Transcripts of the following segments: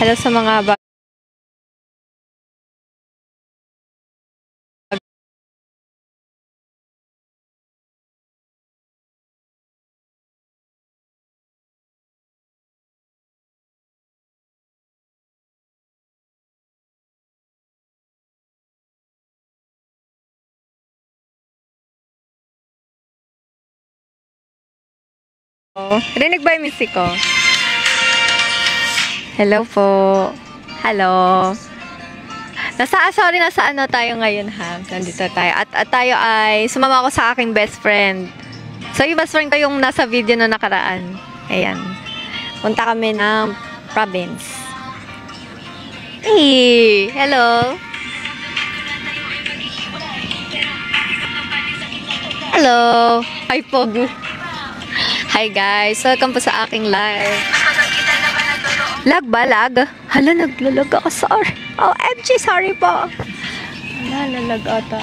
Hello sa mga rinig ba yung music ko? Hello po. Hello. Nasa ano tayo ngayon ha? Nandito tayo. At tayo ay sumama ako sa aking best friend. So yung best friend ko yung nasa video na nakaraan. Ayan. Punta kami ng province. Hey! Hello! Hello! Hi, Pogu! Hi guys! Welcome po sa aking live. Lag ba? Lag? Hala, naglalag ako. Sorry. OMG, sorry po. Hala, lalag ata.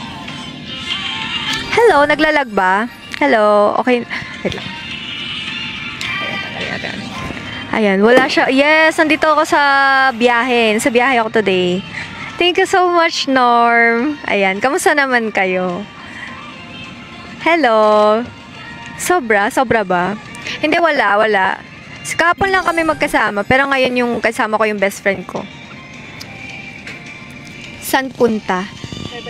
Hello, naglalag ba? Hello, okay. Wait lang. Ayan, wala siya. Yes, nandito ako sa biyahe. Sa biyahe ako today. Thank you so much, Norm. Ayan, kamusta naman kayo? Hello. Sobra? Sobra ba? Hindi, wala. Kahapon lang kami magkasama, pero ngayon yung kasama ko yung best friend ko. San punta?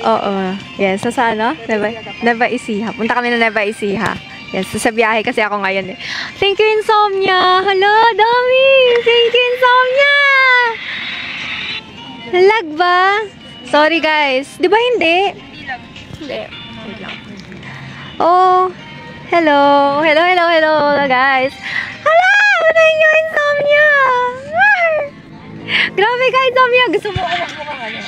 Oo. Yes, sa ano? Nueva Ecija. Punta kami na Nueva Ecija. Yes, sa biyahe kasi ako ngayon eh. Thank you, Insomnia! Hala, dami! Thank you, Insomnia! Lag ba? Sorry guys. Di ba hindi? Hindi. Wait lang. Oh, hello guys. Hala! Thank you, Insomnia! Grabe ka, Insomnia! Gusto mo mukhang ano?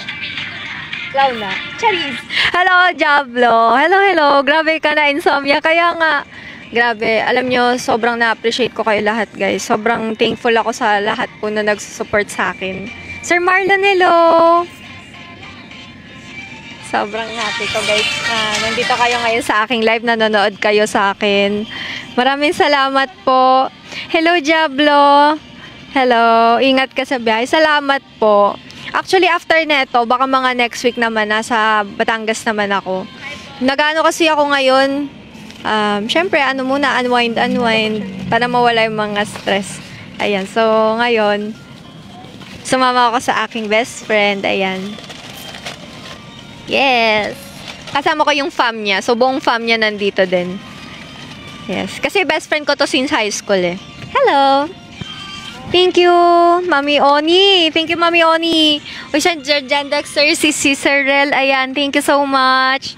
Clown na. Charis! Hello, Diablo! Hello! Grabe ka na, Insomnia. Kaya nga, grabe. Alam nyo, sobrang na-appreciate ko kayo lahat, guys. Sobrang thankful ako sa lahat po na nagsusupport sa akin. Sir Marlon, hello! Sobrang happy ko, guys. Nandito kayo ngayon sa aking live. Nanonood kayo sa akin. Maraming salamat po. Hello, Diablo. Hello. Ingat ka sa biyahe. Salamat po. Actually, after neto, baka mga next week naman, nasa Batangas naman ako. Nagano kasi ako ngayon. Syempre, unwind, para mawala yung mga stress. Ayan. So, ngayon, sumama ako sa aking best friend. Ayan. Yes. Kasama ko yung fam niya. So, buong fam niya nandito din. Yes. Kasi best friend ko to since high school eh. Hello. Thank you, Mami Oni. Thank you, Mami Oni. Uy, siya, Jandax, sir, si Sirel. Ayan, thank you so much.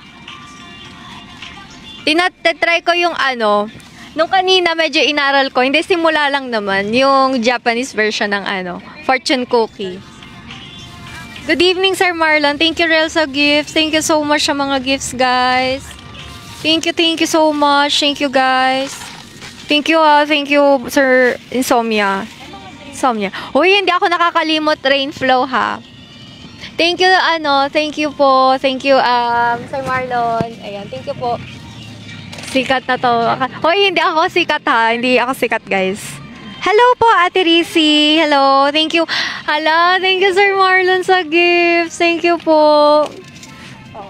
Tinatry ko yung ano. Nung kanina, medyo inaral ko. Hindi, simula lang naman. Yung Japanese version ng ano, fortune cookie. Good evening, Sir Marlon. Thank you, Rel, sa gifts. Thank you so much sa mga gifts, guys. Thank you so much. Thank you, guys. Thank you, Sir Insomnia. Uy, hindi ako nakakalimot, Rainflow, ha. Thank you, thank you po. Thank you, Sir Marlon. Ayan, thank you po. Sikat na to. Uy, hindi ako sikat, ha. Hindi ako sikat, guys. Hello po, Ate Risi. Hello, thank you. Hala, thank you, Sir Marlon, sa gifts. Thank you po.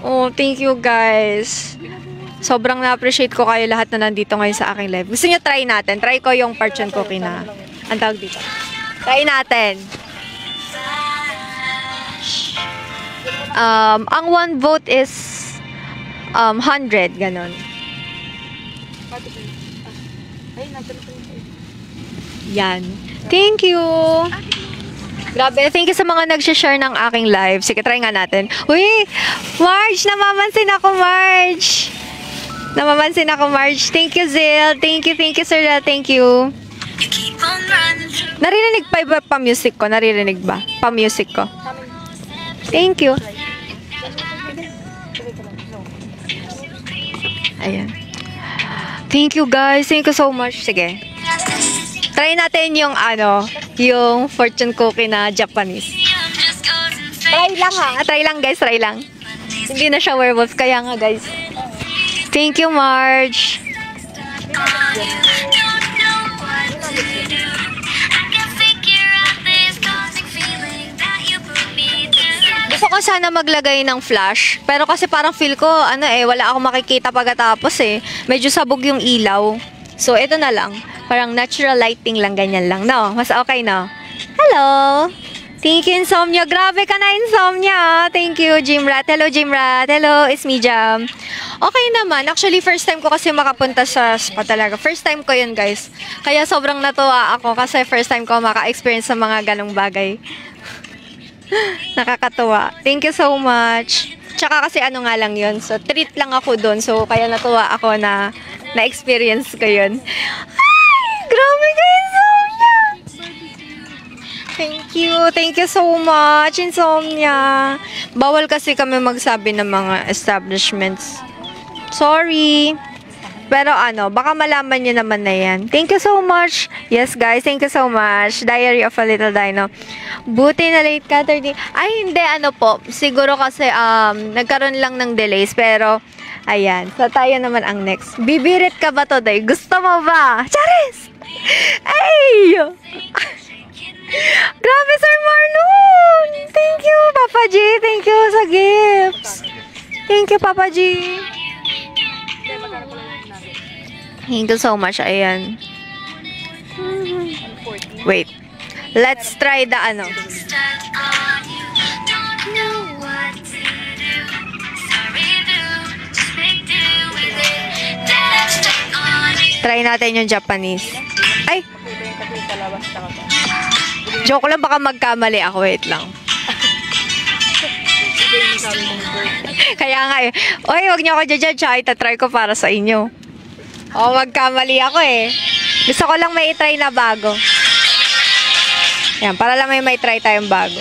Oh, thank you, guys. Sobrang na-appreciate ko kayo lahat na nandito ngayon sa aking live. Gusto nyo try natin? Try ko yung fortune cookie na. Ang tawag dito. Try natin. Ang one vote is 100, ganon. Yan. Thank you. Grabe, thank you sa mga nag-share ng aking live. Sige, try nga natin. Uy, Marge, namamansin ako, Marge. Thank you, Zil. Thank you, Sir Zil. Thank you. Naririnig pa iba pa music ko? Naririnig ba? Pa music ko. Thank you. Ayan. Thank you, guys. Thank you so much. Sige. Try natin yung yung fortune cookie na Japanese. Try lang ha. Try lang, guys. Try lang. Hindi na siya werewolf. Kaya nga, guys. Thank you, Marge. sana maglagay ng flash. Pero kasi parang feel ko, wala akong makikita pagkatapos eh. Medyo sabog yung ilaw. So, ito na lang. Parang natural lighting lang, ganyan lang. No? Mas okay, no? Hello! Thank you, Insomnia. Grabe ka na, Insomnia. Thank you, Jimrat. Hello, Jimrat. Hello, it's me, Jam. Okay naman. Actually, first time ko kasi makapunta sa spa talaga. First time ko yun, guys. Kaya sobrang natuwa ako kasi first time ko maka-experience sa mga ganong bagay. Nakakatuwa. Thank you so much. Tsaka kasi ano nga lang yun. So, treat lang ako dun. So, kaya natuwa ako na na-experience ko yun. Ay! Grabe kayo, Insomnia! Thank you. Thank you so much, Insomnia. Bawal kasi kami magsabi ng mga establishments. Sorry. Pero baka malaman nyo naman na yan. Thank you so much. Yes, guys. Thank you so much. Diary of a Little Dino. Buti na late ka, 30. Ay, hindi. Po. Siguro kasi nagkaroon lang ng delays. Pero, ayan. So, tayo naman ang next. Bibirit ka ba today? Gusto mo ba? Charis! Ay! Grabe, Sir Marlon! Thank you, Papa G. Thank you sa gifts. Thank you, Papa G. Thank you so much. Ayan. Wait. Let's try the Try natin yung Japanese. Ay! Joke lang, baka magkamali ako. Wait lang. Kaya nga eh. Oy, wag niyo ako judge ha. Itatry ko para sa inyo. Magkamali ako eh. Gusto ko lang may itry na bago. Yan, para lang may try tayong bago.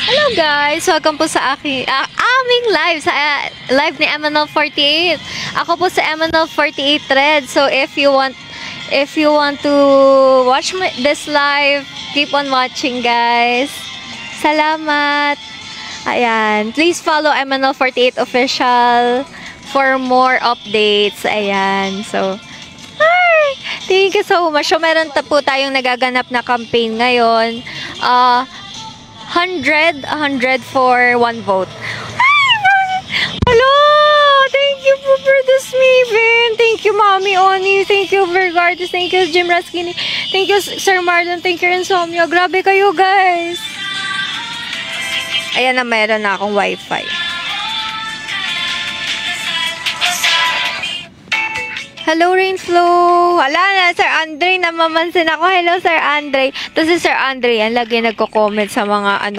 Hello guys! Welcome po sa aming live. Sa live ni MNL48. Ako po sa MNL48 Thread. So if you want to watch this live, keep on watching guys. Salamat! Ayan. Please follow MNL48 Official for more updates. Ayan. So, hi! Thank you so much. So, meron po tayong nagaganap na campaign ngayon. 100 for 1 vote. Hi! Hello! Thank you po for the Smaven. Thank you, Mommy Oni. Thank you, Vergardis. Thank you, Jim Raskini. Thank you, Sir Marlon. Thank you, Insomnia. Grabe kayo, guys. Ayan na, meron na akong wifi. Hello, Rainflow. Wala na, Sir Andre. Namamansin ako. Hello, Sir Andre. Tapos si Sir Andre, yan, lagi nagko-comment sa mga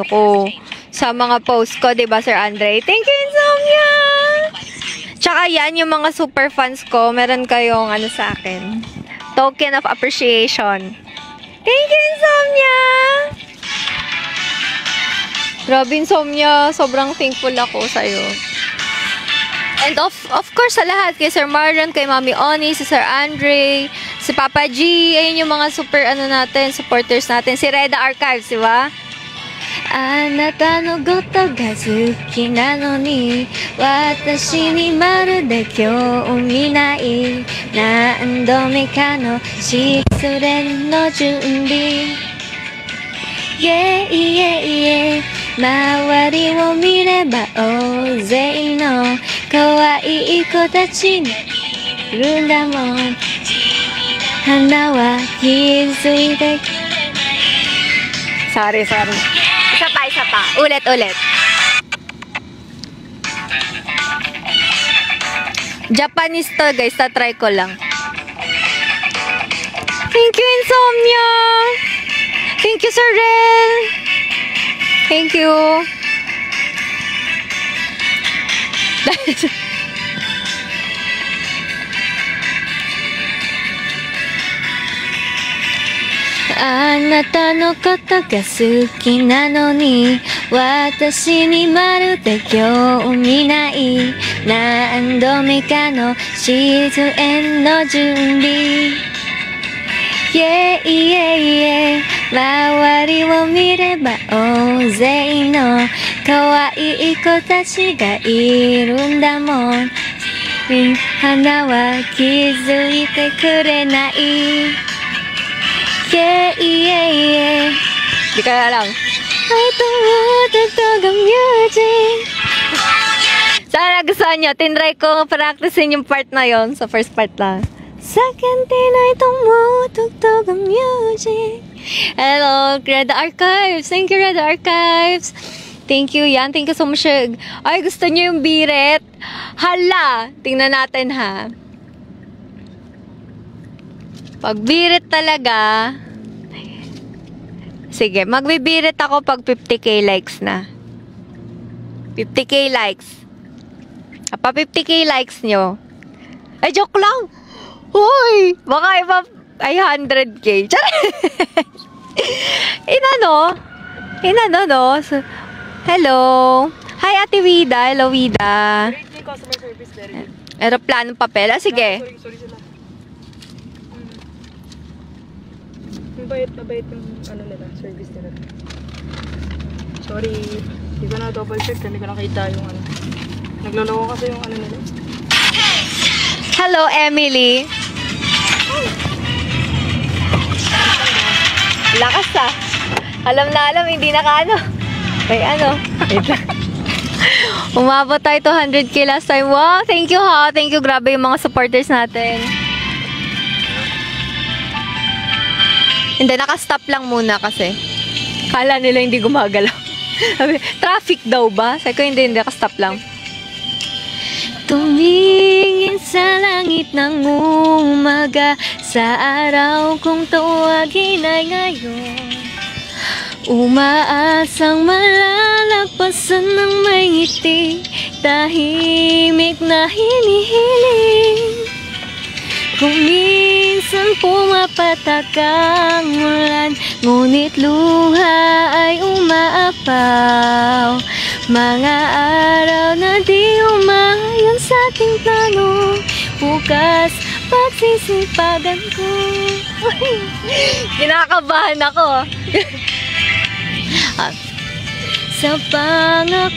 sa mga post ko, diba, Sir Andre? Thank you, Insomnia! Tsaka yan, yung mga super fans ko, meron kayong sa akin. Token of appreciation. Thank you, Insomnia! Grabe, Insomnia. Sobrang thankful ako sa'yo. And of course, sa lahat. Kay Sir Marlon, kay Mami Oni, si Sir Andre, si Papa G. Ayun yung mga super natin, supporters natin. Si Reda Archives, diba? あなたのことが好きなのに私にまるで興味ない何度目かの失恋の準備 Yeah, yeah, yeah 周りを見れば大勢の可愛い子たちにいるんだもん花は気づいて Sorry Isa pa. Ulit. Japanese to, guys. Ta-try ko lang. Thank you, Insomnia. Thank you, Sir Rel. Thank you.あなたのことが好きなのに私にまるで興味ない何度目かの失恋の準備 Yeah, yeah, yeah 周りを見れば大勢の可愛い子たちがいるんだもん花は気づいてくれないYeah, yeah, yeah Di kaya lang. Ay, tumutugtog ang music. Sana nagustuhan nyo. Tinry ko practicein yung part na yon sa first part lang. Second din ay tumutugtog ang music. Hello, Red Archives. Thank you, Red Archives. Thank you, yan. Thank you so much. Ay, gusto nyo yung biret? Hala! Tingnan natin, ha. Pag biret talaga, sige, magbibirit ako pag 50k likes na. 50k likes. Pa 50k likes nyo. Ay, joke lang! Hoy! Baka iba ay 100k. Inano, no? So, hello. Hi, Ate Wida. Hello, Wida. Great customer service, very good. Aeroplanong papel. Ah, sige. Sorry sila. Mabait yung ano nila, service nila. Sorry, hindi ko na double check, hindi ko nakita yung ano. Nagloloko kasi yung ano nila. Hello, Emily. Lakas ah. Alam na alam, hindi nakaano. May ano. Wait lang. Umabot tayo 200k last time. Wow, thank you ha. Thank you. Grabe yung mga supporters natin. Hindi, nakastop lang muna kasi. Kala nila hindi gumagalaw. Traffic daw ba? Sabi ko hindi, nakastop lang. Tumingin sa langit ng umaga, sa araw kong tawagin ay ngayon. Umaasang malalagpasan ng may ngiti, tahimik na hinihiling. Kung minsan pumapatak ang ulan, ngunit luha ay umaapaw. Mga araw na di umayon sa ating plano, bukas pagsisipagan ko. Kinakabahan ako. Sa pangako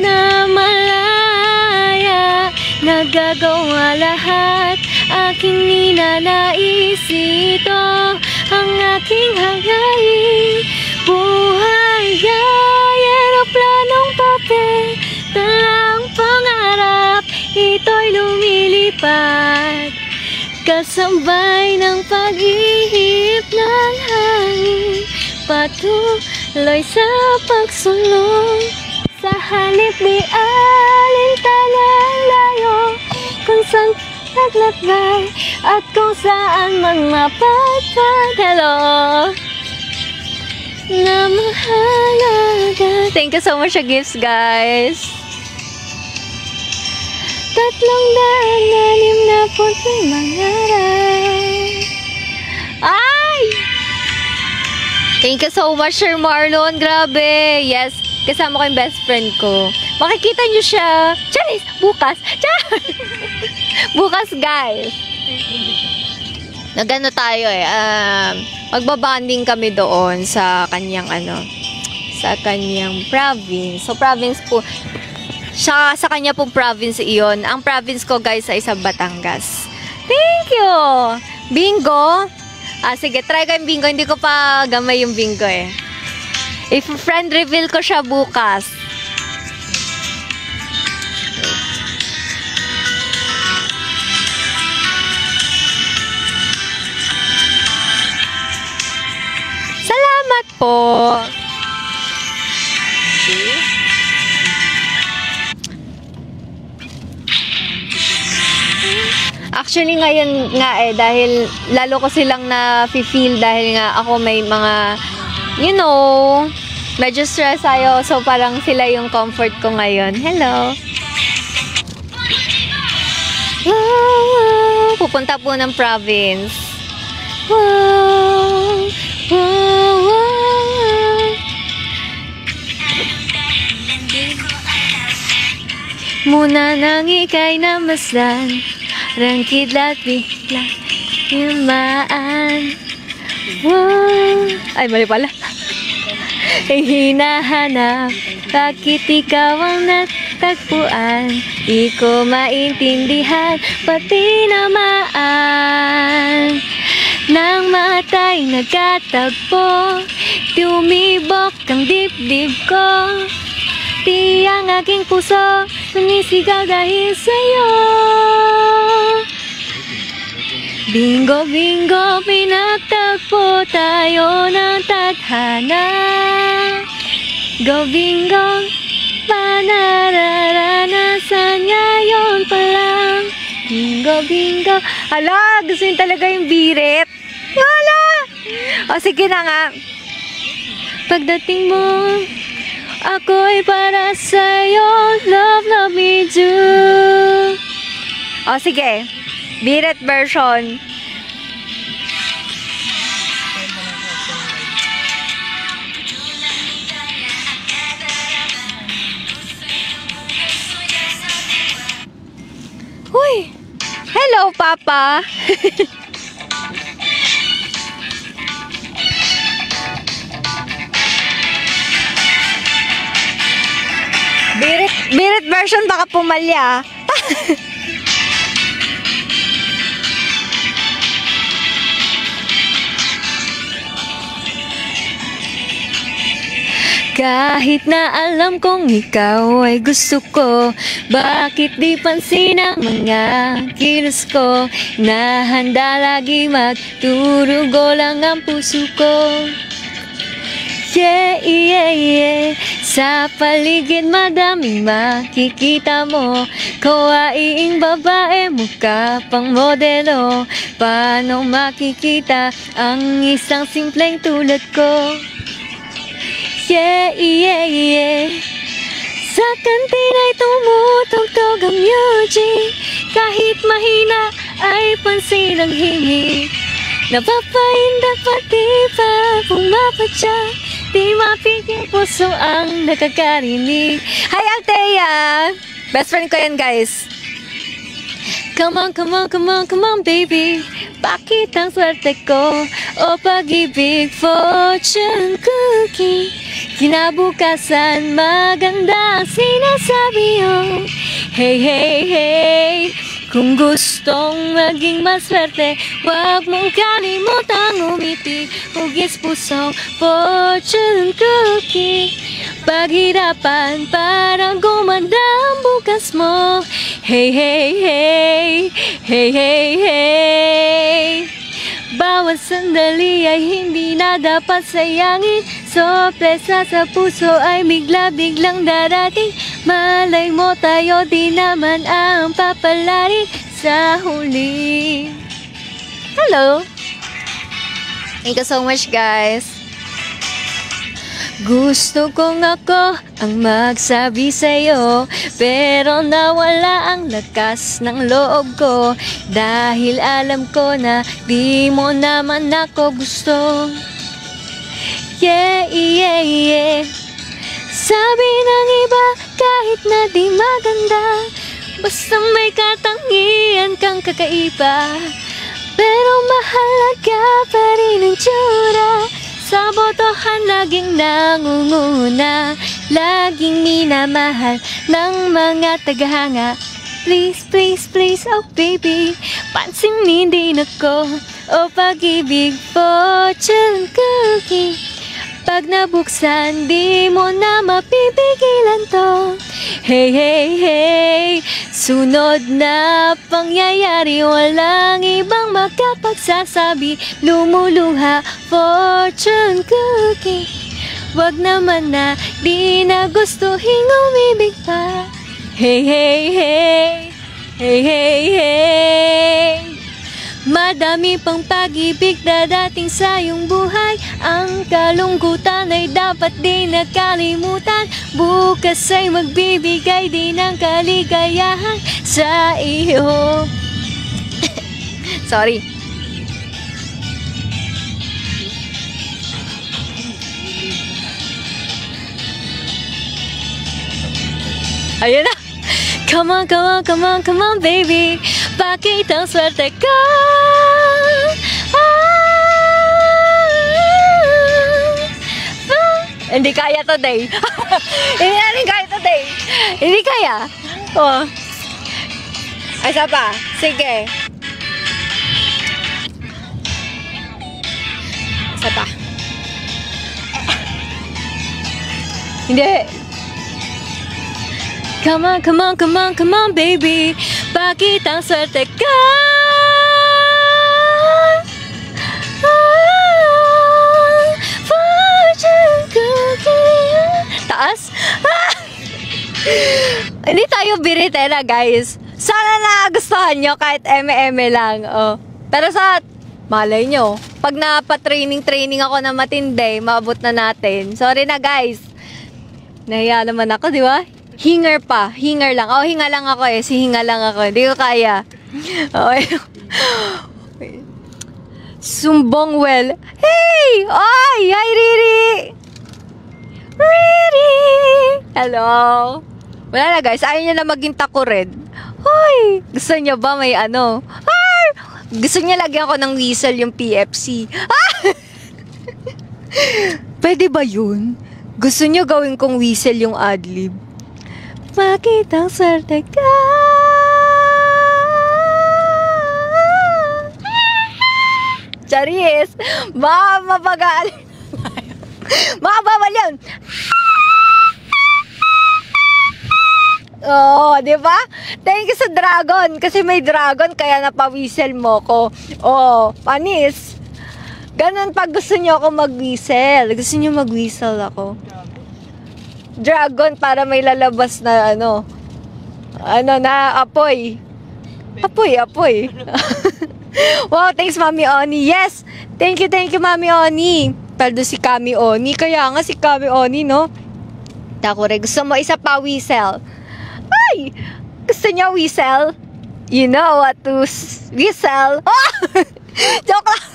na malaya, nagagawa lahat aking ninanais. Ito ang aking hangarin. Buhay ay eroplanong papel, talang pangarap, ito'y lumilipad. Kasabay ng pag-ihip ng hangin, patuloy sa pagsulong. Sa halip di alintana layo, kung saan naglakbay at kung saan man mapadpad. Hello! Na mahalaga. Thank you so much sa gifts, guys. 365 mangarap. Ay! Thank you so much, Sir Marlon. Grabe. Yes, kasama ko yung best friend ko. Makikita nyo siya. Charis! Bukas. Charis! Bukas, guys. Nagano tayo magbabanding kami doon sa kanyang sa kanyang province. So, province po, sa kanya pong province iyon. Ang province ko, guys, ay sa Batangas. Thank you! Bingo! Sige, try ko yung bingo. Hindi ko pa gamay yung bingo eh. If friend reveal ko siya bukas. Salamat po! Okay. Actually, ngayon nga dahil lalo ko silang na-feel dahil nga ako may mga, you know, medyo stress tayo. So, parang sila yung comfort ko ngayon. Hello! Wow! Pupunta po ng province. Wow! Wow! Wow! Muna nang ika'y namasdan, rangkidlat bigla yumaan. Wow! Ay, mali pala. Hinahanap, bakit ikaw ang natagpuan? Di ko maintindihan, pati namaan. Nang mata'y nagkatagpo, Tumibok ang dibdib ko, di ang aking puso sumisigaw dahil sa'yo. Bingo, bingo, pinagtagpo tayo ng tadhana. Go bingo, panararanasan ngayon pa lang. Bingo, bingo. Hala, gusto yun talaga yung birit. Hala! O sige na nga. Pagdating mo, ako'y para sa'yo. Love, love me do. O sige. Birit version. Uy! Hello, Papa! Birit version baka pumalya. Kahit na alam kong ikaw ay gusto ko, bakit di pansin ang mga kilos ko? Nahanda lagi magturugo lang ang puso ko. Yeah, yeah, yeah. Sa paligid madaming makikita mo, kawaing babae, mukha pang modelo. Paano makikita ang isang simpleng tulad ko? Yeah, yeah, yeah. Sa kantina'y tumutugtog ang music, kahit mahina ay pansin ang himig. Napapainda pati pa pumapadya, di mapigil puso ang nakakarinig. Hi, Althea! Best friend ko yan, guys. Come on, come on, come on, come on, baby. Bakit ang swerte ko o pag-ibig, fortune cookie? Kinabukasan maganda ang sinasabi mo. Hey, hey, hey. Kung gustong maging maswerte, huwag mong kalimutang umiti. Hugis pusong fortune cookie. Paghirapan parang gumanda ang bukas mo. Hey, hey, hey. Hey, hey, hey. Bawat sandali ay hindi na dapat sayangin. Sorpresa sa puso ay bigla-biglang darating. Malay mo tayo di naman ang papalari sa huli. Hello! Thank you so much, guys. Gusto kong ako ang magsabi sa'yo, pero nawala ang lakas ng loob ko, dahil alam ko na di mo naman ako gusto. Yeah, yeah, yeah. Sabi ng iba kahit na di maganda, basta may katangian kang kakaiba, pero mahalaga pa rin ang tsura. Sa botohan laging nangunguna, laging minamahal ng mga tagahanga. Please, please, please, oh baby, pansinin din ako, o pag-ibig, fortune cookie. Pag nabuksan, di mo na mapipigilan to. Hey, hey, hey. Sunod na pangyayari, walang ibang makapagsasabi. Lumuluha, fortune cookie. Wag naman na di na gustuhin umibig pa. Hey, hey, hey. Hey, hey, hey. Madami pang pag-ibig dadating sa iyong buhay. Ang kalungkutan ay dapat di nakalimutan. Bukas ay magbibigay din ng kaligayahan sa iyo. Sorry. Ayun na. Come on, come on, come on, come on, baby. Bakit ang swerte ko? Hindi kaya today. Hindi natin kaya today. Hindi kaya. Oh. Isa pa. Sige. Isa pa. Hindi. Come on, come on, come on, come on, baby. Bakit ang swerte ka? Fortune cookie. Taas? Hindi tayo biritera, guys. Sana nagustuhan nyo kahit eme-eme lang. Oh. Pero sa malay nyo, pag napatraining ako na matindi, maabot na natin. Sorry na, guys. Nahiya naman ako, di ba? Hinger pa. Hinger lang. Oh, hinga lang ako eh. Hinga lang ako. Hindi ko kaya. Okay. Sumbong well. Hey! Oy! Hi, Riri! Riri! Hello? Wala na, guys. Ayaw niya na maging takured. Hoy! Gusto niya ba may ano? Ay! Gusto niya lagyan ko ng whistle yung PFC. Ah! Pwede ba yun? Gusto niyo gawin kong whistle yung adlib? Bakit ang swerte ka? Charis! Mapagal! Mabawal yun! Oh, di ba? Thank you sa dragon. Kasi may dragon, kaya napawisel mo ko. Oh, panis. Ganon pag gusto niyo ako mag-whistle. Gusto niyo mag-whistle ako. Dragon para may lalabas na ano na apoy. Apoy. Wow, thanks Mami Oni. Yes, thank you Mami Oni. Paldo si Kami Oni. Kaya nga si Kami Oni, no? Takore, gusto mo isa pa whistle? Ay! Gusto niya whistle? You know what to whistle? Oh! Joke lang.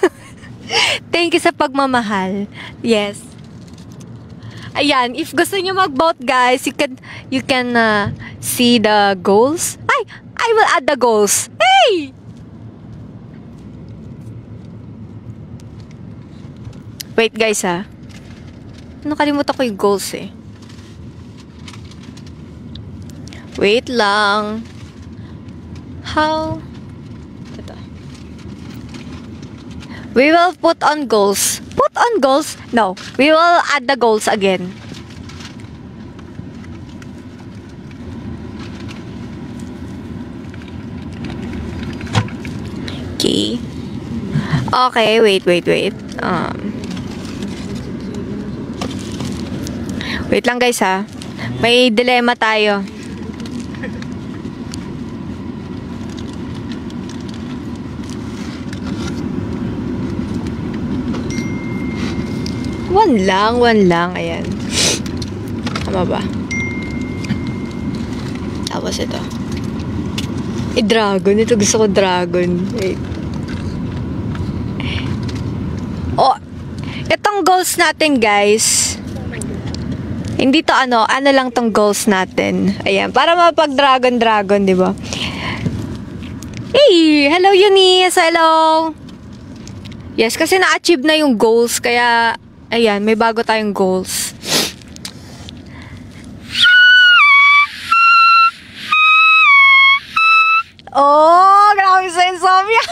Thank you sa pagmamahal. Yes. Ayan, if gusto niyo mag-vote, guys, you can see the goals. Ay, I will add the goals. Hey! Wait, guys, ha. Nakalimutan ko yung goals, eh. Wait lang. How? Ito. We will put on goals. Put on goals? No. We will add the goals again. Okay. Okay, wait. Wait lang, guys, ha. May dilemma tayo. One lang. Ayan. Tama ba? Tapos ito. Dragon. Ito gusto ko dragon. Wait. Oh. Itong goals natin, guys. Hindi to ano lang tong goals natin. Ayan. Para mapag-dragon, di ba? Hey! Hello, Eunice! Hello! Yes, kasi na-achieve na yung goals. Kaya, ayan, may bago tayong goals. Oh, grabe sa Insomnia.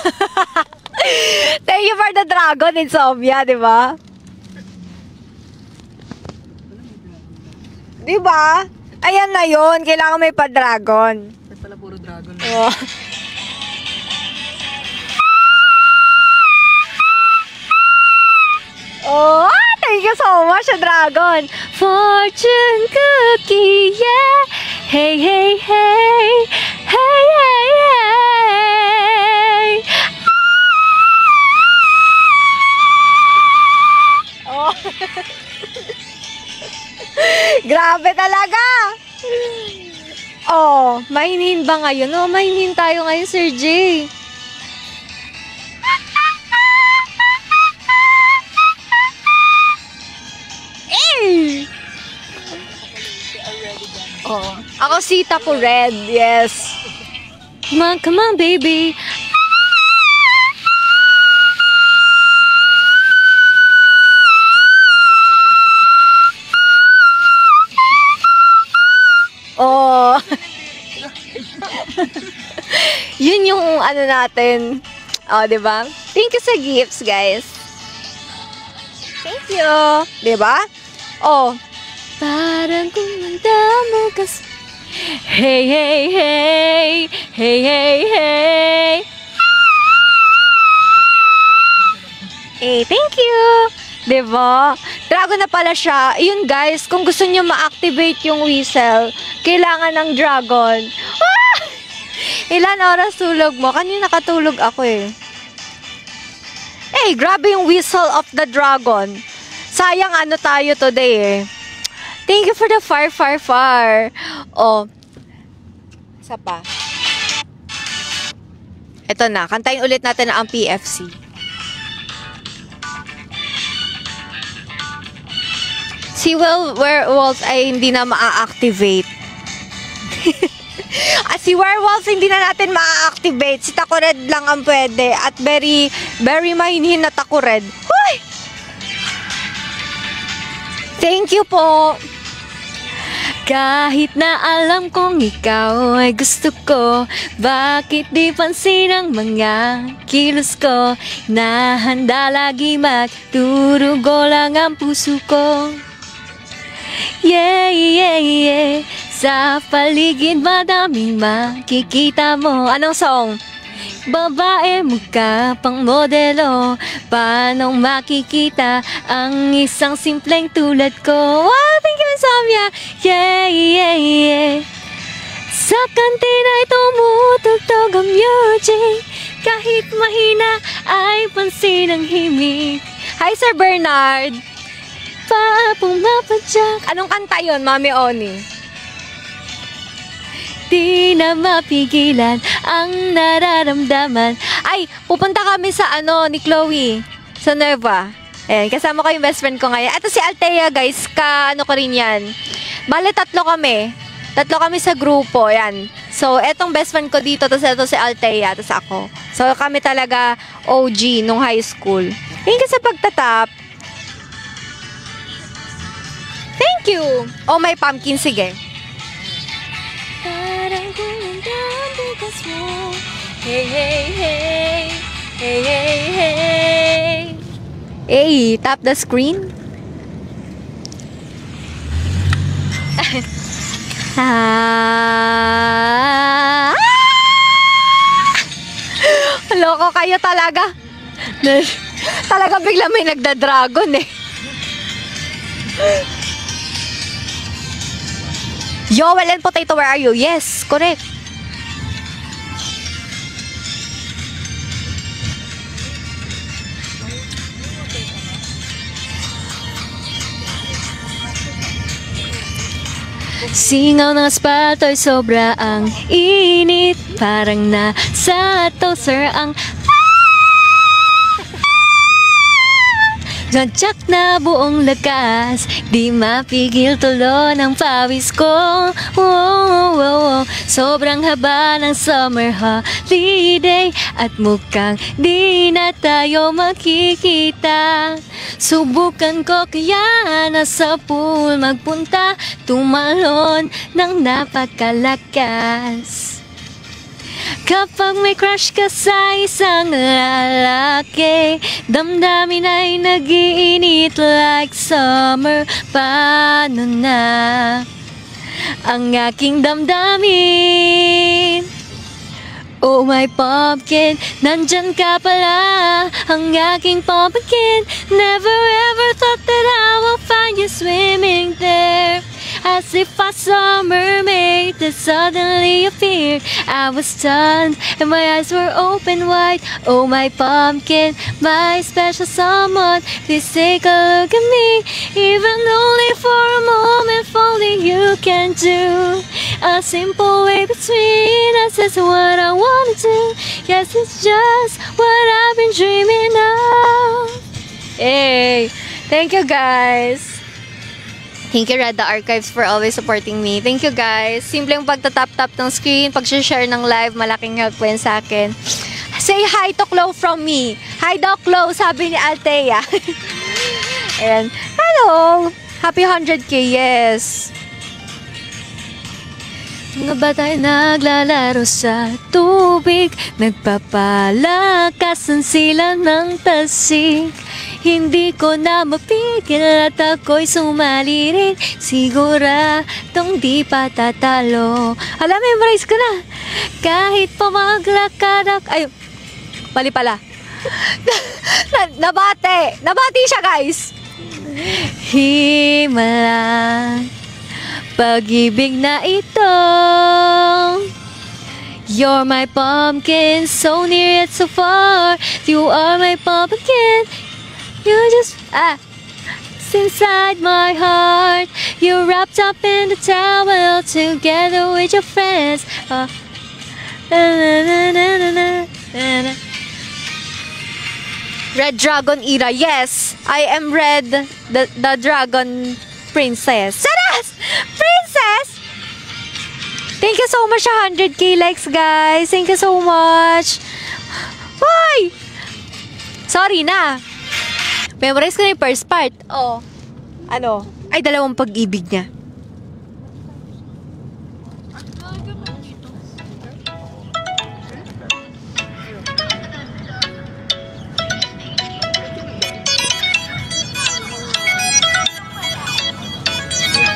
Thank you for the dragon, Insomnia, di ba? Di ba? Ayan na yun. Kailangan may pa-dragon. Ba't pala puro dragon? Oh. Oh, thank you so much, dragon. Fortune cookie, yeah. Hey. Oh. Grabe talaga. Oh, mahinin ba ngayon? Oh, mahinin tayo ngayon, Sir J. Oh. Ako sita ko red, yes. Come on, baby. Oh. Yun yung ano natin. Oh, 'di ba? Thank you sa gifts, guys. Thank you. 'Di ba? Oh. Parang kumanda mo kasi. Hey, hey, hey. Hey, hey, hey. Eh, thank you. Diba? Dragon na pala siya. Yun guys, kung gusto niyo ma-activate yung whistle, kailangan ng dragon. Ah! Ilan oras tulog mo? Kanina nakatulog ako eh. Eh, grabe yung whistle of the dragon. Sayang ano tayo today eh. Thank you for the far. Oh. Isa pa. Ito na. Kantayin ulit natin ang PFC. Si werewolves ay hindi na maa-activate. Si werewolves hindi na natin maa-activate. Si Takured lang ang pwede. At very mahinhin na Takured. Hoy! Thank you po. Kahit na alam kong ikaw ay gusto ko, bakit di pansin ang mga kilos ko? Nahanda lagi magdurugo lang ang puso ko. Yeah, yeah, yeah. Sa paligid madaming makikita mo. Anong song? Babae mukha pang modelo, paano makikita ang isang simpleng tulad ko? Wow, thank you, Samya. Yeah, yeah, yeah. Sa kantina'y tumutugtog ang music, kahit mahina ay pansin ang himig. Hi, Sir Bernard. Pumapadyak. Anong kanta yun, Mami Oni? Di na mapigilan ang nararamdaman. Ay, pupunta kami sa ni Chloe. Sa Nueva. Ayan, kasama ko yung best friend ko ngayon. Ito si Althea, guys. Ko rin yan. Bale, tatlo kami. Tatlo kami sa grupo. Ayan. So, etong best friend ko dito. Tapos ito si Althea. Tapos ako. So, kami talaga OG nung high school. Thank you sa pagtatap. Thank you. Oh, may pumpkin. Sige. Parang kumandang bigas mo. Hey, hey, hey. Hey, hey, hey. Hey, tap the screen. Loko kayo talaga. Talaga bigla may nagda-dragon eh. Yoel and Potato, where are you? Yes, correct. Singaw ng aspalto'y sobra ang init, parang nasa toaster ang Nadyak na buong lakas, di mapigil tulo ng pawis ko. Sobrang haba ng summer holiday at mukhang di na tayo makikita. Subukan ko kaya na sa pool magpunta, tumalon ng napakalakas. Kapag may crush ka sa isang lalaki, damdamin ay nag-iinit like summer. Paano na ang aking damdamin? Oh my pumpkin, nandyan ka pala, ang aking pumpkin. Never ever thought that I will find you swimming there. As if I saw a mermaid that suddenly appeared. I was stunned and my eyes were open wide. Oh my pumpkin, my special someone, please take a look at me. Even only for a moment, if only you can do a simple way between us is what I wanna do. Yes, it's just what I've been dreaming of. Hey, thank you guys. Thank you, Reda Archives, for always supporting me. Thank you, guys. Simpleng pagtatap-tap ng screen, pag-share ng live, malaking help po yan sa akin. Say hi to Chloe from me. Hi daw, Chloe, sabi ni Althea. Ayan. Hello! Happy 100K, yes. Mga bata'y naglalaro sa tubig, nagpapalakasan sila ng tasik. Hindi ko na mapigil at ako'y sumali rin, siguradong di pa tatalo. Hala, memorize ko na. Kahit pa maglakad ay, mali pala. Nabati siya, guys. Himala, pag-ibig na ito. You're my pumpkin, so near yet so far. You are my pumpkin. You just inside my heart. You're wrapped up in the towel together with your friends. Red Dragon era, yes, I am Red, the Dragon Princess. Saras! Princess! Thank you so much, 100k likes, guys. Thank you so much. Hoy! Sorry na. Memorize ko na yung first part. Oh. Ano? Ay, dalawang pag-ibig niya.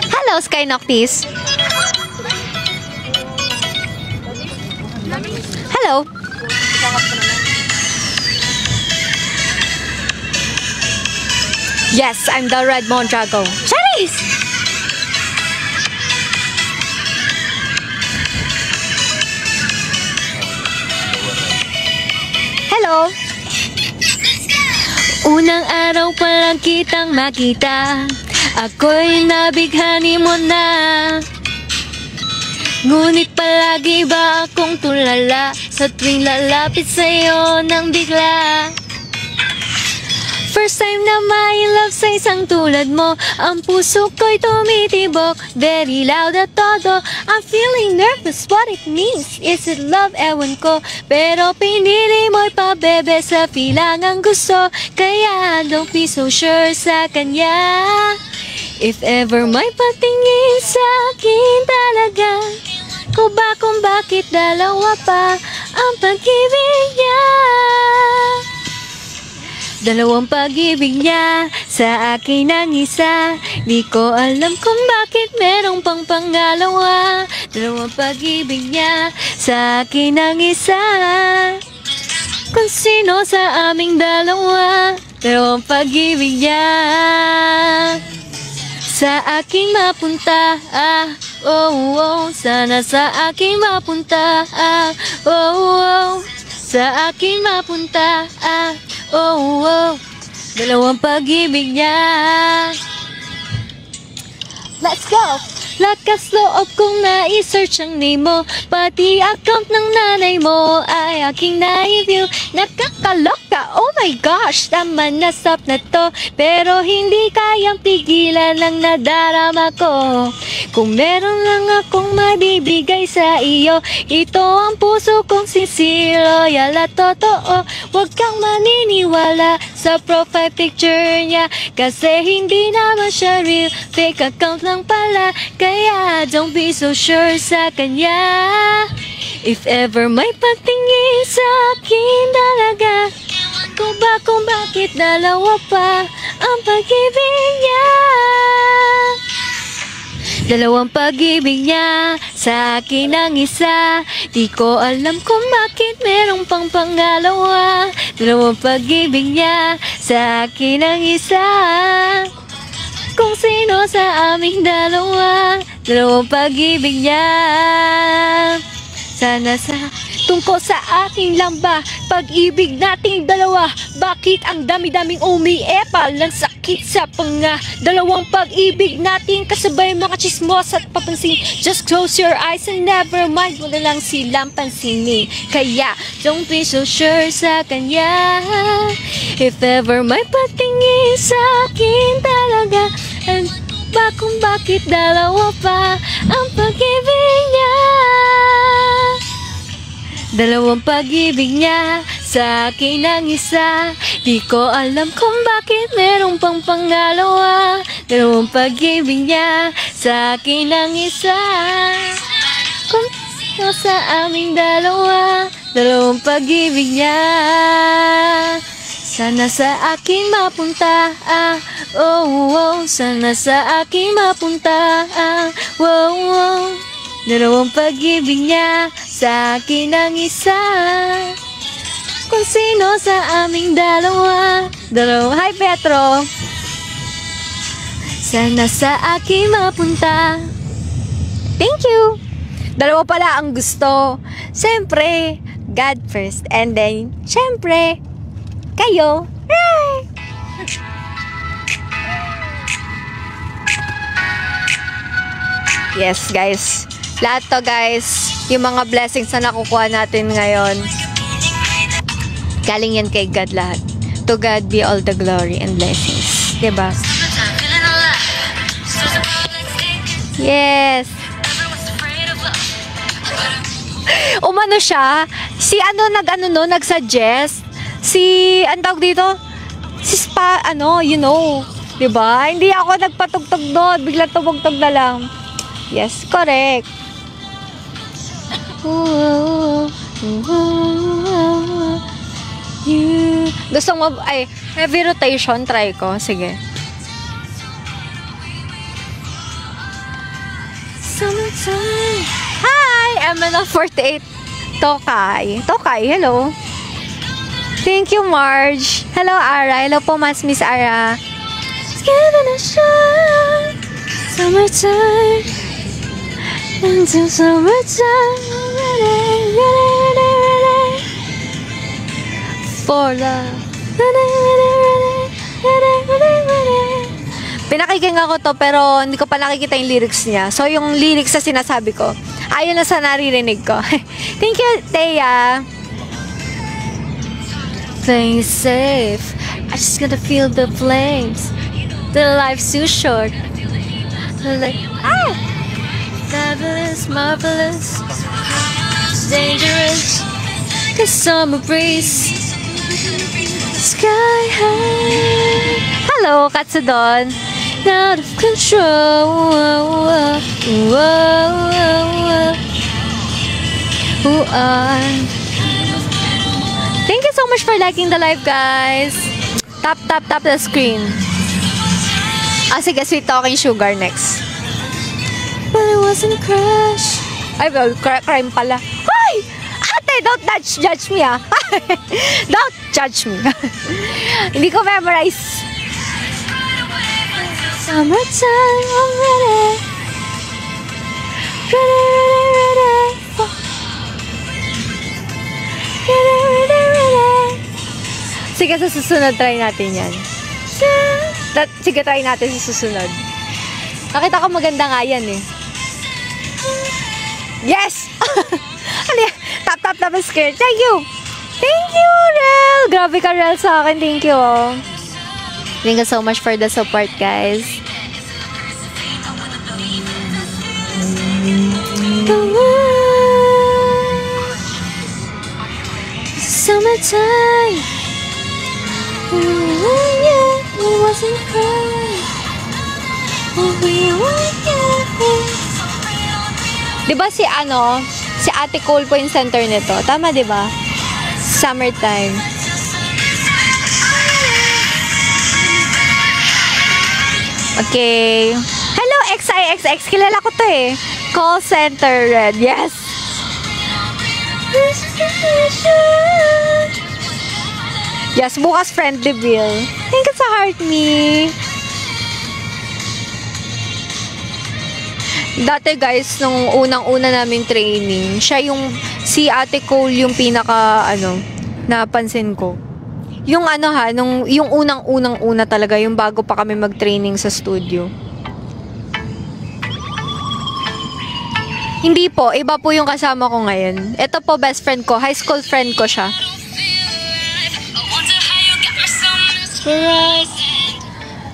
Hello, Sky Noctis. Hello. Yes, I'm the Red Mondragon. Charis! Hello. Unang araw pa lang kitang makita, ako'y nabighani mo na. Ngunit palagi ba akong tulala sa tuwing lalapit sa'yo nang bigla? First time na may love sa isang tulad mo, ang puso ko'y tumitibok, very loud at todo. I'm feeling nervous, what it means, is it love, ewan ko. Pero pinili mo'y pabebe sa filangang gusto, kaya don't be so sure sa kanya. If ever may patingin sa akin talaga, ko ba kung bakit dalawa pa ang pag-ibig niya? Dalawang pag-ibig niya sa akin ang isa, di ko alam kung bakit merong pang pangalawa. Dalawang pag-ibig niya sa akin ang isa, kung sino sa aming dalawa. Dalawang pag-ibig niya sa aking mapunta, sana sa aking mapunta, sa aking mapunta, dalawang pag-ibig niya. Let's go! Lakas loob kong na-search ang name mo, pati account ng nanay mo ay aking na-view. Nakakaloka, oh my gosh, tama na stop na to, pero hindi kayang pigilan ang nadarama ko. Kung meron lang akong mabibigay sa iyo, ito ang puso kong sincere, loyal at totoo. Huwag kang maniniwala sa profile picture niya, kasi hindi naman siya real, fake account lang pala, kaya don't be so sure sa kanya. If ever may patingin sa akin talaga, ko ba kung bakit dalawa pa ang pag-ibig niya? Dalawang pag-ibig niya sa akin ang isa, di ko alam kung bakit merong pang pangalawa. Dalawang pag-ibig niya sa akin ang isa, kung sino sa aming dalawa. Dalawang pag-ibig niya sana sa tungkol sa aking lamba, pag-ibig nating dalawa. Bakit ang dami-daming umiepal ng sakit sa panga? Dalawang pag-ibig natin kasabay mga chismos at papansin. Just close your eyes and never mind, mo na lang silang pansinin. Kaya don't be so sure sa kanya. If ever may patingin sa akin talaga, and kung bakit dalawa pa ang pag-ibig niya? Dalawang pag-ibig niya sa akin ang isa, di ko alam kung bakit merong pang pangalawa. Dalawang pag-ibig niya sa akin ang isa, Kung sino sa aming dalawa, dalawang pag-ibig niya. Sana sa akin mapunta, oh, oh. Sana sa akin mapunta, oh, oh. Dalawang pag-ibig niya, sa akin ang isa. Kung sino sa aming dalawa, hi Petro. Sana sa akin mapunta. Thank you. Dalawa pala ang gusto. Siyempre, God first. And then, siyempre, kayo. Right. Yes, guys. Lahat to, guys. Yung mga blessings na nakukuha natin ngayon. Galing yan kay God lahat. To God be all the glory and blessings. Diba? Yes. Umano siya. Si nag-suggest. Ang tawag dito? Si Spa, you know. Diba? Hindi ako nagpatugtog doon. Bigla tumugtog na lang. Yes, correct. Gusto mo, heavy rotation, try ko. Sige. Summertime. Hi, MNL48. Tokay, hello. Thank you, Marge. Hello, Ara. Hello po, Miss Ara. Summertime. Until summertime. For love. Pinakikinggan ko to pero hindi ko pa nakikita yung lyrics niya. So yung lyrics na sinasabi ko, ayun na sa naririnig ko. Thank you, Thea. Playing safe. I just gotta feel the flames. The life's too short. Fabulous, marvelous, dangerous. The summer breeze. Sky high. Hello, Katsudon. Out of control. Thank you so much for liking the live, guys. Tap the screen. Sige, Sweet Talking Sugar next. But it wasn't a crush. Ay, well, crime pala. Ay! Ate, don't judge me, ah. Don't judge me. Hindi ko memorize. Summertime, I'm ready. Ready. Sige, sa susunod, try natin yan. Sige, try natin sa susunod. Nakita ko maganda nga yan eh. Yes! Tap the screen. Thank you! Thank you, Rel! Grabe ka, Rel, sa akin. Thank you, oh. Thank you so much for the support, guys. Summertime. It wasn't crying. Diba si Ate Cole po yung center nito? Tama, diba? Summertime. Okay. Hello, XIX. Kilala ko to eh. Call center red. Yes. Yes, bukas friendly bill. Thank you sa heart me. Dati guys, nung unang-una namin training, si Ate Cole yung pinaka, napansin ko. Yung yung unang-una talaga, yung bago pa kami mag-training sa studio. Hindi po, iba po yung kasama ko ngayon. Ito po, best friend ko, high school friend ko siya.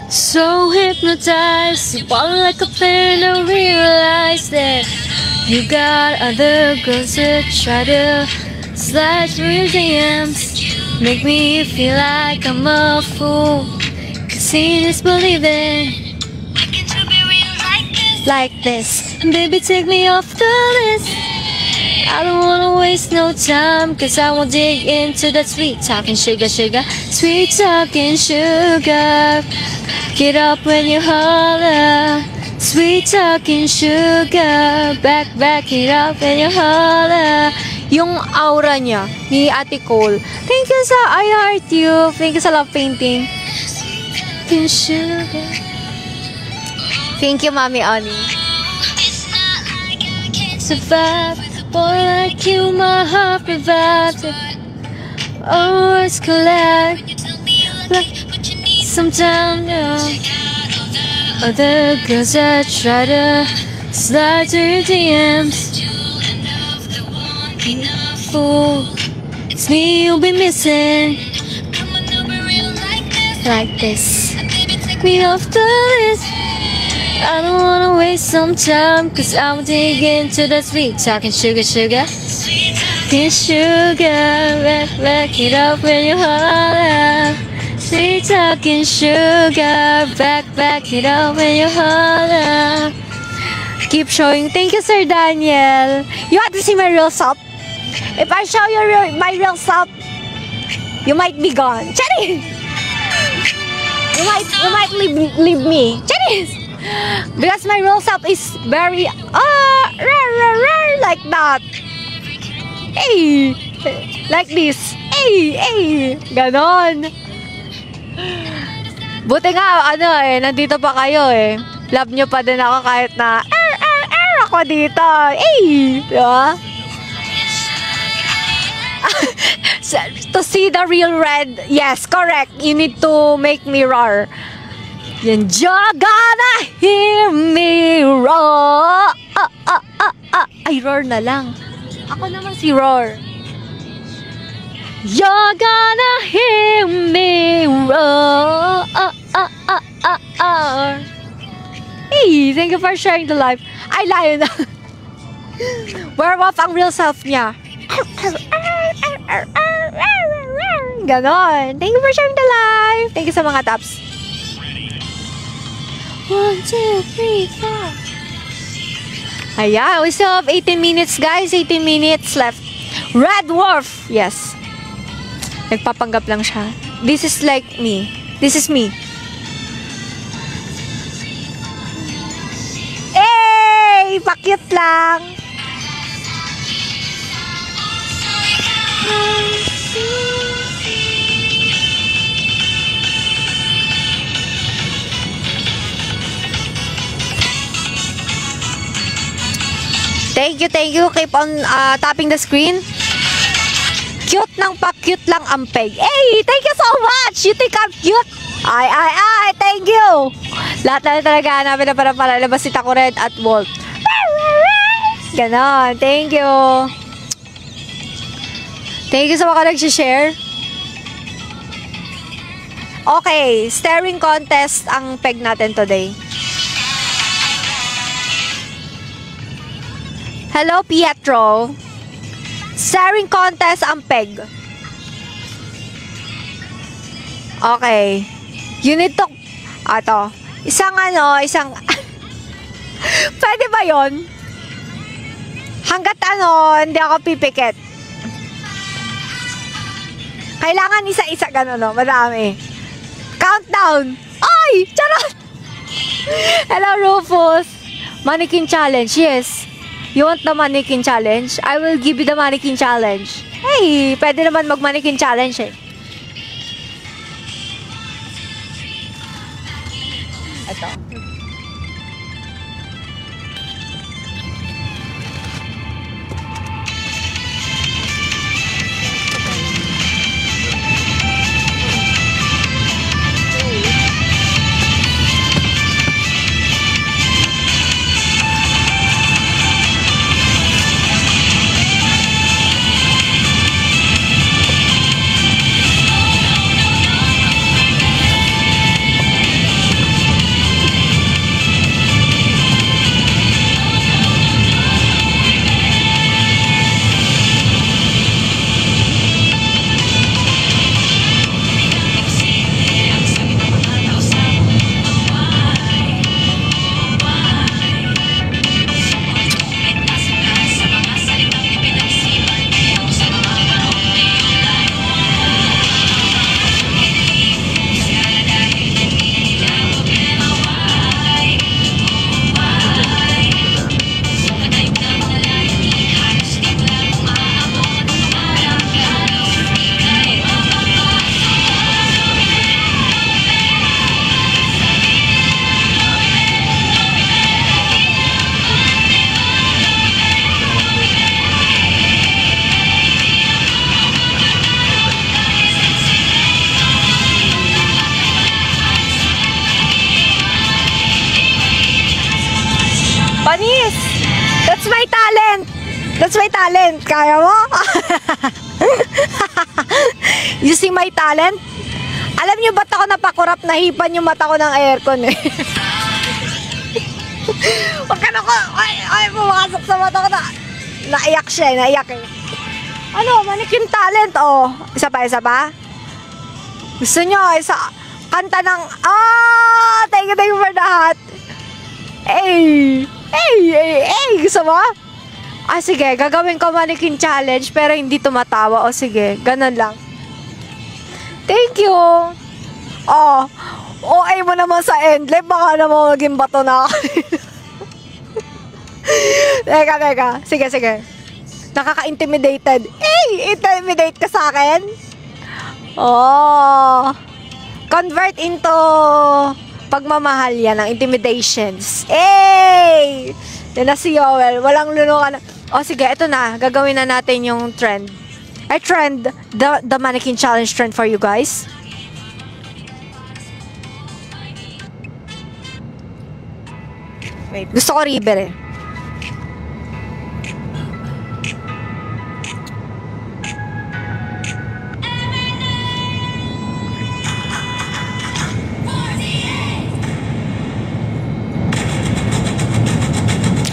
So hypnotized, you fall like a player, don't realize that you got other girls that try to slide through your DMs, make me feel like I'm a fool. 'Cause seeing is believing. like this. Baby, take me off the list. I don't wanna waste no time, cause I won't dig into that sweet talking sugar, sugar. Sweet talking sugar. Get up when you holler. Sweet talking sugar. Back it up when you holler. Yung aura niya ni Ate Cole. Thank you sa I Heart You. Thank you sa love painting. Sugar. Thank you, Mami Ani. Survive. Boy like you, my heart revives. Oh, it's collide. Sometimes, other girls that try to slide to your DMs. Fool, it's me you'll be missing. Like this. Take me off the list. I don't wanna waste some time, cause I'm digging into that sweet talking sugar, sugar. Sweet sugar, back it up when you holler. Sweet talking sugar, back it up when you holler. Keep showing. Thank you, Sir Daniel. You have to see my real self. If I show you my real self, you might be gone. Charis! You might leave me. Charis! Because my real self is very like that. Hey, like this. Hey, ganon. Buti nga nandito pa kayo Love nyo pa din ako kahit na ako dito. Hey, diba? To see the real red, yes, correct. You need to make me roar. You're gonna hear me roar. Ay, roar na lang. Ako naman si roar. You're gonna hear me roar. Hey, thank you for sharing the live. Ay, layo na. Werewolf ang real self niya. Ganon. Thank you for sharing the live. Thank you sa mga taps. 1, 2, 3, 4. Ayan, we still have 18 minutes, guys. 18 minutes left. Red Dwarf. Yes. Nagpapanggap lang siya. This is like me. This is me. Hey! Pakit lang. Thank you. Keep on tapping the screen. Cute nang pa-cute lang ang peg. Hey, thank you so much. You think I'm cute? Ay, thank you. Lahat na talaga hanapin na para palabas si Taco Red at Walt. Ganon. Thank you. Thank you sa mga nag-share. Okay, staring contest ang peg natin today. Hello, Pietro. Staring contest ang peg. Okay. You need to... Isang pwede ba yon? Hanggat hindi ako pipikit. Kailangan isa-isa gano'n, madami. Countdown. Ay! Charot! Hello, Rufus. Mannequin challenge, yes. You want the mannequin challenge? I will give you the mannequin challenge. Hey, pwede naman mag-mannequin challenge Ito. Panis! That's my talent! That's my talent. Kaya mo? You see my talent? Alam niyo ba't ako napakurap? Nahipan yung mata ko ng aircon eh. Huwag ka na ko. Ay, pumakasok sa mata ko na. Naiyak siya eh. Naiyak eh. Ano? Mannequin talent. Oh. Isa pa, isa pa. Gusto nyo? Isa. Kanta ng. Thank you for the hat. Hey. Gusto mo? Sige. Gagawin ko mannequin challenge pero hindi tumatawa. O sige. Ganun lang. Thank you. OA mo naman sa endlip. Baka naman maging bato na ako. Teka. Sige. Nakaka-intimidated. Intimidate ka sa akin? Convert into pagmamahal yan ng intimidations. Yan na si Yoel. Walang lunukan. Sige, ito na. Gagawin na natin yung trend. The mannequin challenge trend for you guys. Wait, gusto ko river eh.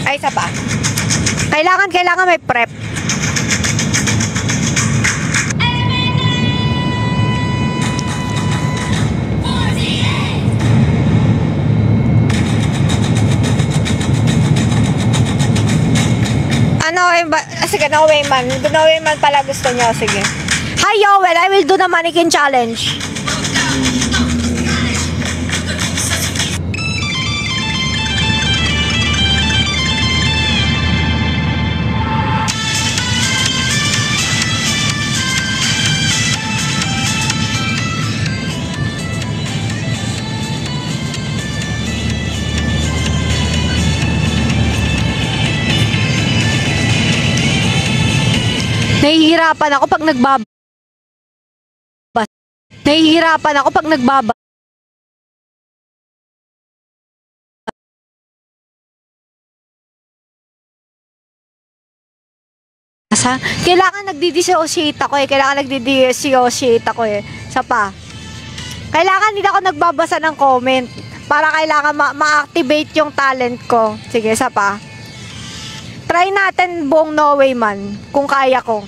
Ay, isa pa. Kailangan may prep. Sige, no way man pala gusto niyo. Sige. Hi, Yoel. I will do the mannequin challenge. Nahihirapan ako pag nagbabasa. Kailangan nagdi-dissociate ako eh. Sa pa. Kailangan hindi ako nagbabasa ng comment. Para kailangan ma-activate yung talent ko. Sige, sa pa. Try natin buong No Way Man, kung kaya ko.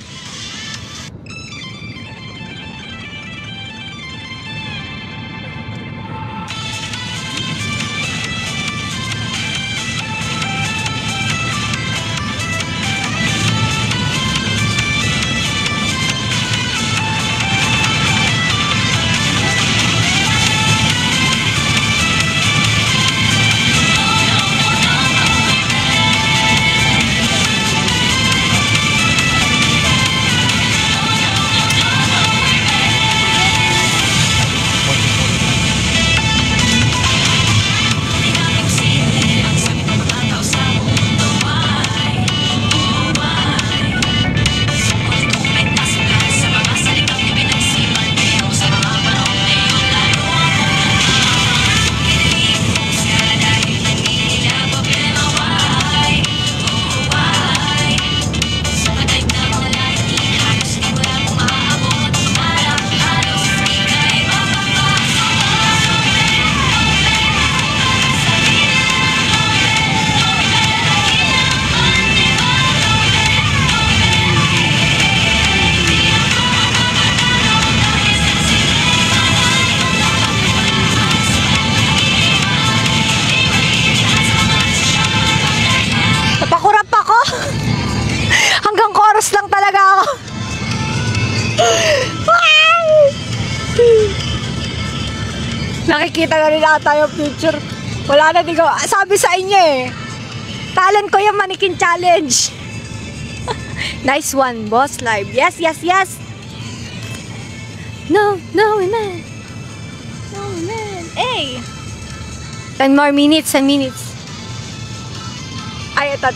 Nakikita na rin ata yung picture. Wala na, di ko. Sabi sa inyo eh. Talent ko yung mannequin challenge. Nice one, boss live. Yes. No, man. Hey. 10 more minutes. Ay, ito.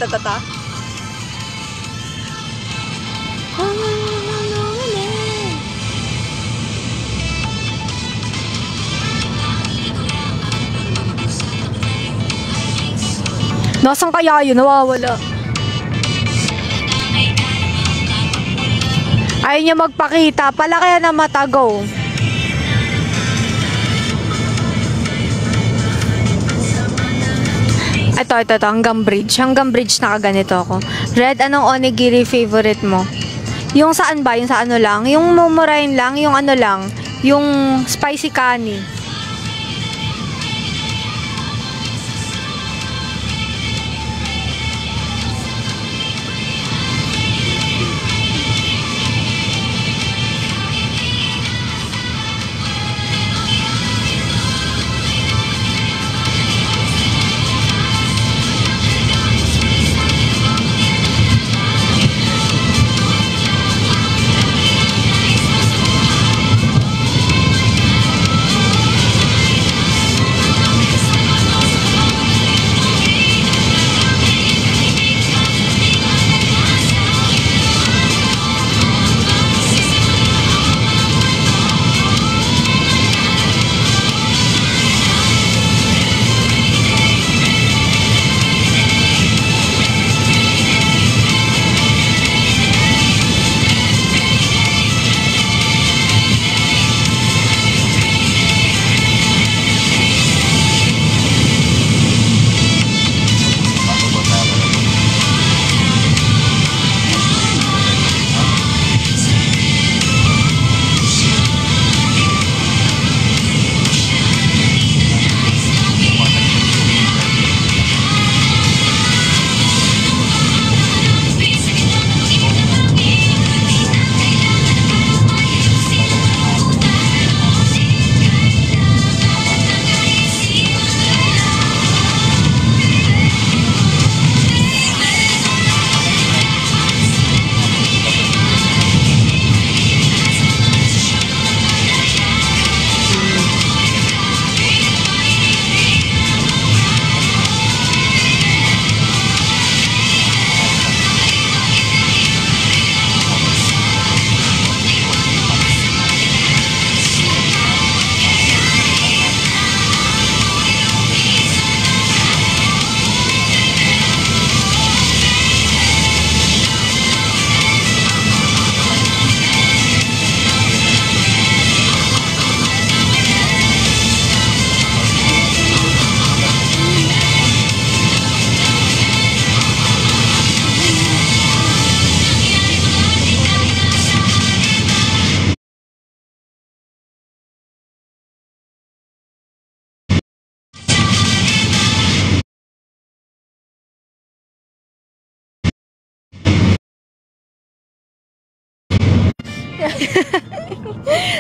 Nasaan kaya yun? Nawawala. Ayaw niya magpakita. Pala kaya na matagaw. Ito. Hanggang bridge. Hanggang bridge nakaganito ako. Red, anong onigiri favorite mo? Yung saan ba? Yung sa ano lang? Yung mumurahin lang? Yung ano lang? Yung spicy kani.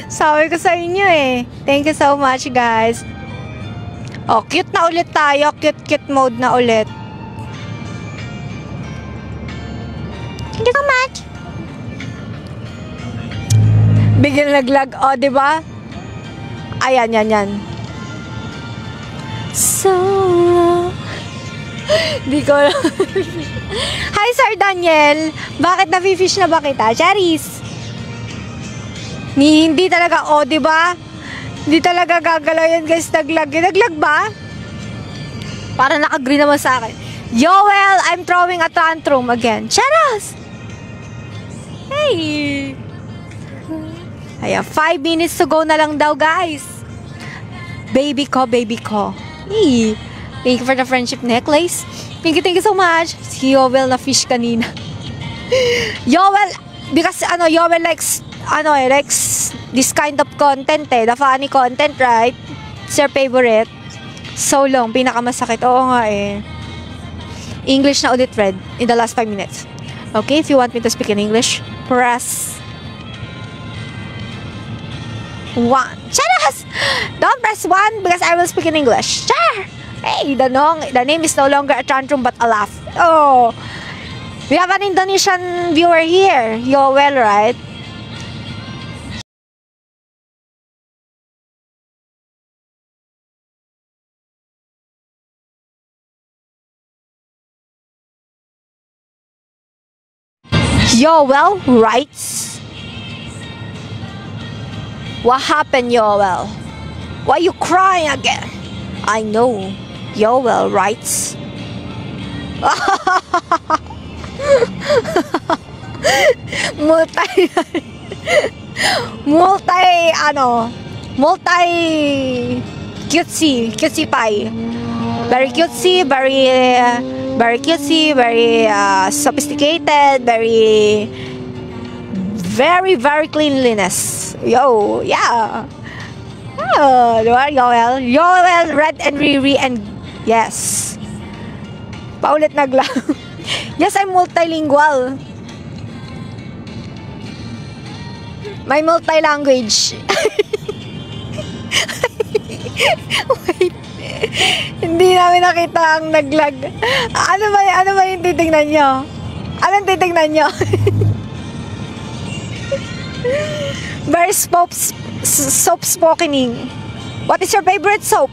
Sabi ko sa inyo eh. Thank you so much, guys. Oh, cute na ulit tayo. Cute mode na ulit. Thank you so much. Bigyan naglag. Oh, diba? Ayan, yan. So, di ko Hi, Sir Daniel. Bakit nafifish na ba kita? Charis. Hindi talaga, oh, diba? Hindi talaga gagalaw yan, guys. Naglag ba? Para naka-green naman sa akin. Yoel, I'm throwing a tantrum again. Charas! Hey! Ayan, 5 minutes to go na lang daw, guys. Baby ko. Hey! Thank you for the friendship necklace. Thank you so much. Si Yoel na fish kanina. Yoel, because Yoel likes this kind of content eh. The funny content, right? It's your favorite. So long, pinakamasakit. Oo nga eh. English na ulit, Red, in the last 5 minutes. Okay, if you want me to speak in English, press 1. Charas! Don't press 1 because I will speak in English. Char! Hey, the name is no longer a tantrum but a laugh. Oh, we have an Indonesian viewer here. Yoel, right? Yoel writes, what happened, Yoel? Why you crying again? I know. Yoel writes, multi multi cutesy pie. Very cutesy, very cutesy, very sophisticated, very cleanliness. Yo, yeah. Oh, diba, Yoel, Red and Riri, and yes. Paulit naglang. Yes, I'm multilingual. May multi-language. Wait. Hindi namin nakita ang naglag. Ano ba yung titignan nyo? Anong titignan nyo? Very soap-spokening. What is your favorite soap?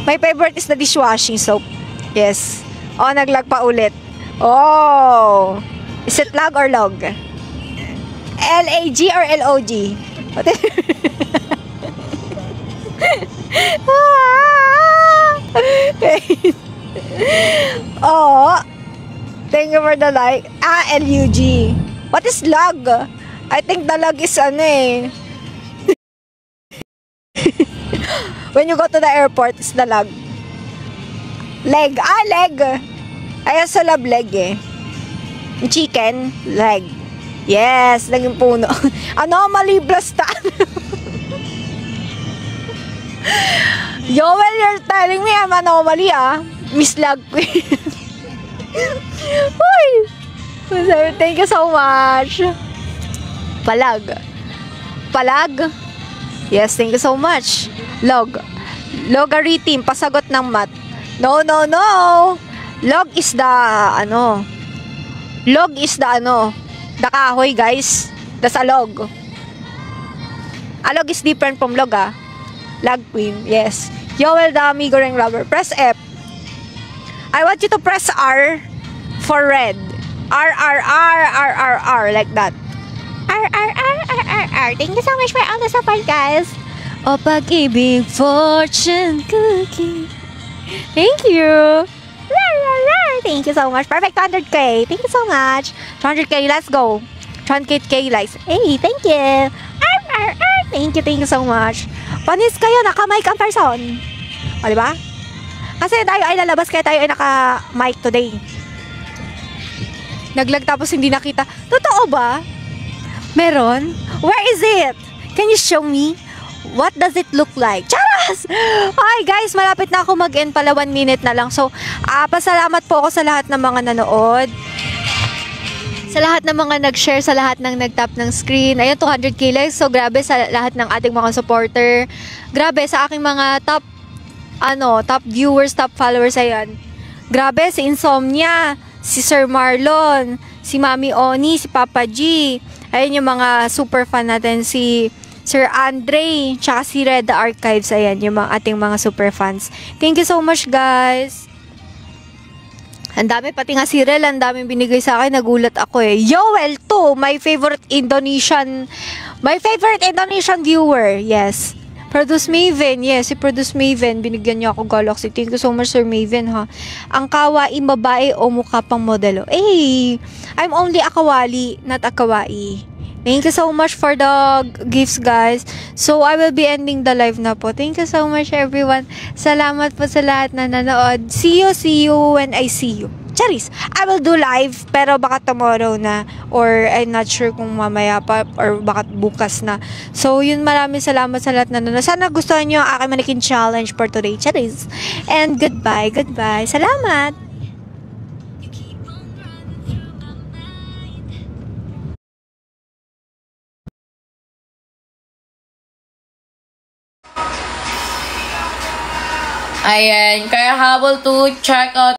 My favorite is the dishwashing soap. Yes. Oh, naglag pa ulit. Oh. Is it lag or log? L-A-G or L-O-G? What is oh. Thank you for the like. L-U-G. What is lag? I think the lag is ano eh. When you go to the airport, it's the lag. Leg. Leg. I also love leg eh. Chicken, leg. Yes, naging puno. Anomaly blasta. Yoel, you're telling me I'm anomaly Miss Lag Queen. Uy. Thank you so much. Palag. Yes, thank you so much. Logarithm, pasagot ng math. No. Log is the the kahoy, guys. That's a log. A log is different from log, Lag Queen, yes. Yoel, the amigo ring rubber. Press F. I want you to press R for red. R, like that. R. Thank you so much for all the support, guys. O pag-ibig, fortune cookie. Thank you. Thank you so much. Perfect 200k. Thank you so much. 200k, let's go. 200k likes. Hey, thank you. Thank you so much. Panis kayo, naka-mic ang person. O, diba? Kasi tayo ay lalabas, kaya tayo ay naka-mic today. Naglag tapos hindi nakita. Totoo ba? Meron? Where is it? Can you show me? What does it look like? Charas! Hi guys, malapit na ako mag-end pala, 1 minute na lang. So, pasalamat po ako sa lahat ng mga nanood. Sa lahat ng mga nag-share, sa lahat ng nag-tap ng screen. Ayun, 200k likes. So, grabe sa lahat ng ating mga supporter. Grabe sa aking mga top viewers, top followers. Ayan. Grabe, si Insomnia, si Sir Marlon, si Mami Oni, si Papa G. Ayun yung mga super fan natin. Si Sir Andre, tsaka si Red the Archives. Ayan, yung ating mga super fans. Thank you so much, guys. Ang dami, pati nga si Rel, ang daming binigay sa akin. Nagulat ako eh. Yoel too, my favorite Indonesian viewer. Yes. Produce Maven. Yes, si Produce Maven. Binigyan niya ako Galaxy. Thank you so much, Sir Maven, ha. Ang kawaii babae o mukha pang modelo. Eh, I'm only a kawali, not a kawaii. Thank you so much for the gifts, guys. So, I will be ending the live na po. Thank you so much, everyone. Salamat po sa lahat na nanood. See you when I see you. Charis, I will do live, pero baka tomorrow na, or I'm not sure kung mamaya pa, or baka bukas na. So, yun, maraming salamat sa lahat na nanood. Sana gustuhan nyo ang aking manikin challenge for today. Charis. And goodbye. Salamat. Ayan, kaya habol to check out